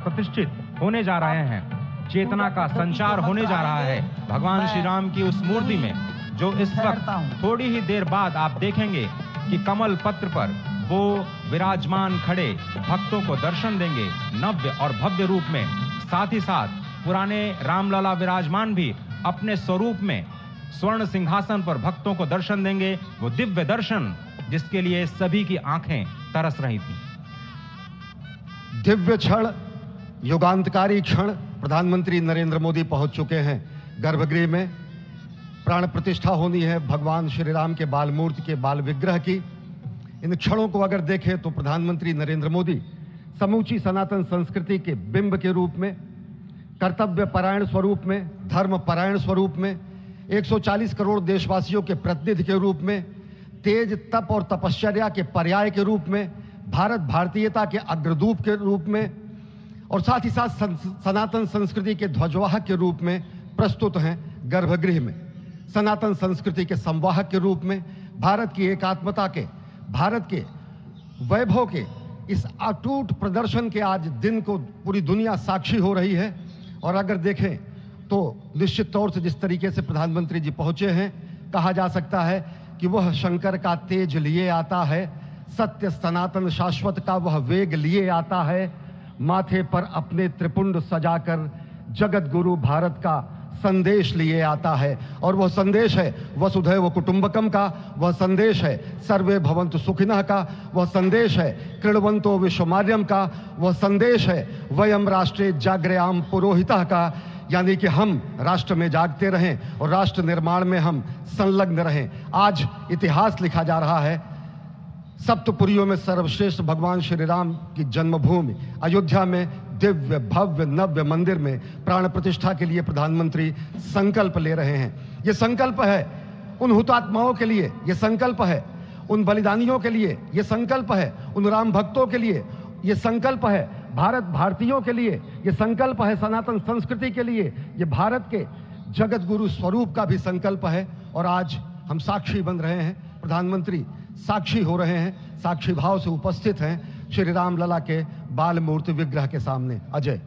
प्रतिष्ठित होने जा रहे हैं, चेतना का संचार होने जा रहा है भगवान श्री राम की उस मूर्ति में, जो इस वक्त थोड़ी ही देर बाद आप देखेंगे कि कमल पत्र पर वो विराजमान खड़े भक्तों को दर्शन देंगे नव्य और भव्य रूप में। साथ ही साथ पुराने रामलला विराजमान भी अपने स्वरूप में स्वर्ण सिंहासन पर भक्तों को दर्शन देंगे, वो दिव्य दर्शन जिसके लिए सभी की आंखें तरस रही थी। दिव्य क्षण, युगांतकारी क्षण, प्रधानमंत्री नरेंद्र मोदी पहुंच चुके हैं गर्भगृह में। प्राण प्रतिष्ठा होनी है भगवान श्री राम के बाल मूर्ति के बाल विग्रह की। इन क्षणों को अगर देखें तो प्रधानमंत्री नरेंद्र मोदी समूची सनातन संस्कृति के बिंब के रूप में, कर्तव्य परायण स्वरूप में, धर्म परायण स्वरूप में, 140 करोड़ देशवासियों के प्रतिनिधि के रूप में, तेज तप और तपश्चर्या के पर्याय के रूप में, भारत भारतीयता के अग्रदूत के रूप में और साथ ही साथ सनातन संस्कृति के ध्वजवाहक के रूप में प्रस्तुत हैं गर्भगृह में। सनातन संस्कृति के संवाहक के रूप में, भारत की एकात्मता के, भारत के वैभव के इस अटूट प्रदर्शन के आज दिन को पूरी दुनिया साक्षी हो रही है। और अगर देखें तो निश्चित तौर से जिस तरीके से प्रधानमंत्री जी पहुंचे हैं, कहा जा सकता है कि वह शंकर का तेज लिए आता है, सत्य सनातन शाश्वत का वह वेग लिए आता है, माथे पर अपने त्रिपुंड सजाकर जगत गुरु भारत का संदेश लिए आता है। और वह संदेश है वसुधैव कुटुंबकम का, वह संदेश है सर्वे भवन्तु सुखिनः का, वह संदेश है कृण्वन्तो विश्वमार्यम का, वह संदेश है वयम राष्ट्रे जाग्रयाम पुरोहितः का, यानी कि हम राष्ट्र में जागते रहें और राष्ट्र निर्माण में हम संलग्न रहें। आज इतिहास लिखा जा रहा है। सप्तपुरियों में सर्वश्रेष्ठ भगवान श्री राम की जन्मभूमि अयोध्या में दिव्य भव्य नव्य मंदिर में प्राण प्रतिष्ठा के लिए प्रधानमंत्री संकल्प ले रहे हैं। ये संकल्प है उन हुतात्माओं के लिए, ये संकल्प है उन बलिदानियों के लिए, ये संकल्प है उन राम भक्तों के लिए, ये संकल्प है भारत भारतीयों के लिए, ये संकल्प है सनातन संस्कृति के लिए, ये भारत के जगत गुरु स्वरूप का भी संकल्प है। और आज हम साक्षी बन रहे हैं, प्रधानमंत्री साक्षी हो रहे हैं, साक्षी भाव से उपस्थित हैं श्री राम लला के बाल मूर्ति विग्रह के सामने। अजय,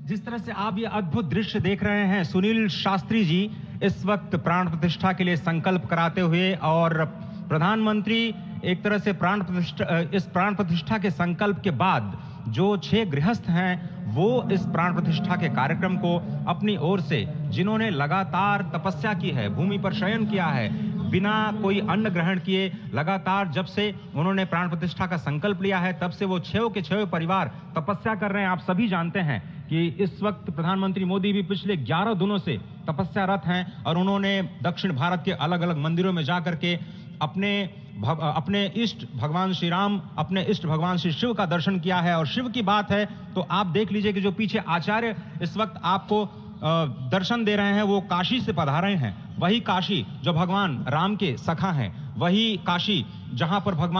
जिस तरह से आप ये अद्भुत दृश्य देख रहे हैं, सुनील शास्त्री जी इस वक्त प्राण प्रतिष्ठा के लिए संकल्प कराते हुए, और प्रधानमंत्री एक तरह से इस प्राण प्रतिष्ठा के संकल्प के बाद जो 6 गृहस्थ हैं वो इस प्राण प्रतिष्ठा के कार्यक्रम को अपनी ओर से, जिन्होंने लगातार तपस्या की है, भूमि पर शयन किया है, बिना कोई अन्न ग्रहण किए, लगातार जब से उन्होंने प्राण प्रतिष्ठा का संकल्प लिया है तब से वो 6 के 6 परिवार तपस्या कर रहे हैं। आप सभी जानते हैं कि इस वक्त प्रधानमंत्री मोदी भी पिछले 11 दिनों से तपस्यारत हैं और उन्होंने दक्षिण भारत के अलग अलग मंदिरों में जाकर के अपने इष्ट भगवान श्री राम, अपने इष्ट भगवान श्री शिव का दर्शन किया है। और शिव की बात है तो आप देख लीजिए कि जो पीछे आचार्य इस वक्त आपको दर्शन दे रहे हैं वो काशी से पधारे हैं। वही काशी जो भगवान राम के सखा हैं, वही काशी जहां पर भगवान